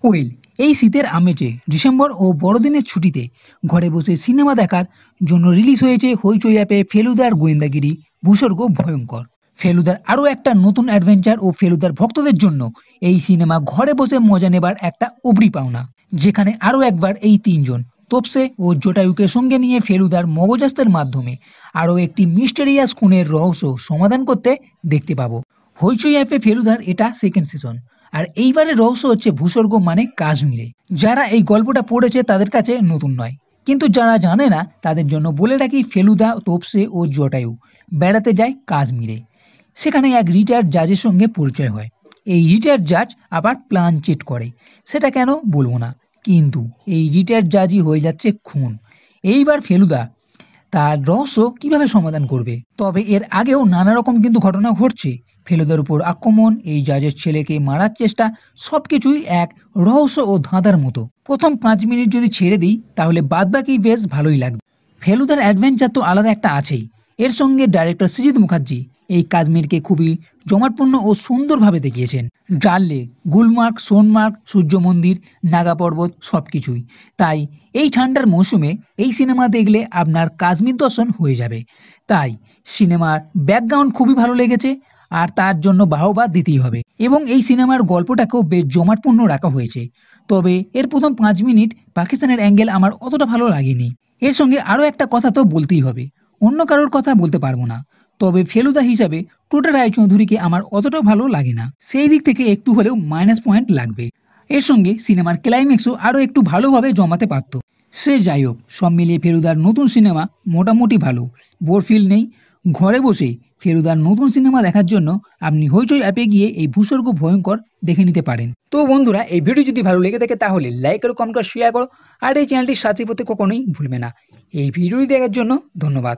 Well, এই শীতের আমেজে December ও বড়দিনের ছুটিতে ঘরে বসে সিনেমা দেখার জন্য রিলিজ হয়েছে হইচই অ্যাপে ফেলুদার গোয়েন্দাগিরি ভূস্বর্গ ভয়ঙ্কর। ফেলুদার আরও একটা নতুন অ্যাডভেঞ্চার ও ফেলুদার ভক্তদের জন্য এই সিনেমা ঘরে বসে মজা নেবার একটা অবরি পাওনা, যেখানে আরও একবার এই তিনজন তোপসে ও জটায়ুকে সঙ্গে নিয়ে ফেলুদার মগজাস্তের মাধ্যমে আরও একটি মিস্টেরিয়াস খুনের রহস্য সমাধান করতে দেখতে পাবো। হইচই অ্যাপে ফেলুদার এটা সেকেন্ড সিজন। আর এইবারের রহস্য হচ্ছে ভূস্বর্গ মানে কাশ্মীরে। যারা এই গল্পটা পড়েছে তাদের কাছে নতুন নয়, কিন্তু যারা জানে না তাদের জন্য বলে রাখি, ফেলুদা, তোপসে ও জটায়ু বেড়াতে যায় কাশ্মীরে। সেখানে এক রিটায়ার্ড জাজের সঙ্গে পরিচয় হয়। এই রিটায়ার্ড জাজ আবার প্ল্যান চেট করে, সেটা কেন বলবো না, কিন্তু এই রিটায়ার্ড জাজই হয়ে যাচ্ছে খুন। এইবার ফেলুদা তার রহস্য কিভাবে সমাধান করবে? তবে এর আগেও নানা রকম কিন্তু ঘটনা ঘটছে। ফেলুদার উপর আক্রমণ, এই জাজের ছেলেকে মারার চেষ্টা, সবকিছুই এক রহস্য ও ধাঁধার মতো। প্রথম 5 মিনিট যদি ছেড়ে দিই তাহলে বাদবাকি বেশ ভালোই লাগবে। ফেলুদার অ্যাডভেঞ্চার তো আলাদা একটা আছেই, এর সঙ্গে ডাইরেক্টর সৃজিত মুখার্জি এই কাশ্মীরকে খুবই জমাটপূর্ণ ও সুন্দরভাবে দেখিয়েছেন। ডাল লেক, গুলমার্গ, সোনমার্গ, সূর্য মন্দির, নাগা পর্বত সবকিছুই। তাই এই ঠান্ডার মৌসুমে এই সিনেমা দেখলে আপনার কাশ্মীর দর্শন হয়ে যাবে। তাই সিনেমার ব্যাকগ্রাউন্ড খুবই ভালো লেগেছে, আর তার জন্য বাহবা দিতেই হবে। এবং এই সিনেমার গল্পটাকেও বেশ জমাটপূর্ণ রাখা হয়েছে। তবে এর প্রথম 5 মিনিট পাকিস্তানের অ্যাঙ্গেল আমার অতটা ভালো লাগেনি। এর সঙ্গে আরও একটা কথা তো বলতেই হবে, অন্য কারোর কথা বলতে পারবো না, তবে ফেলুদা হিসাবে টোটা রায়চৌধুরীকে আমার অতটা ভালো লাগে না। সেই দিক থেকে একটু হলেও মাইনাস পয়েন্ট লাগবে। এর সঙ্গে সিনেমার ক্লাইম্যাক্সও আরও একটু ভালোভাবে জমাতে পারত। সে যাই হোক, সব মিলিয়ে ফেলুদার নতুন সিনেমা মোটামুটি ভালো, বোর ফিল নেই। ঘরে বসে ফেলুদার নতুন সিনেমা দেখার জন্য আপনি হইচই অ্যাপে গিয়ে এই ভূস্বর্গ ভয়ঙ্কর দেখে নিতে পারেন। তো বন্ধুরা, এই ভিডিও যদি ভালো লেগে থাকে তাহলে লাইক করো, কমেন্ট করো, শেয়ার করো, আর এই চ্যানেলটি সাবস্ক্রাইব করতে কখনোই ভুলবে না। এই ভিডিওটি দেখার জন্য ধন্যবাদ।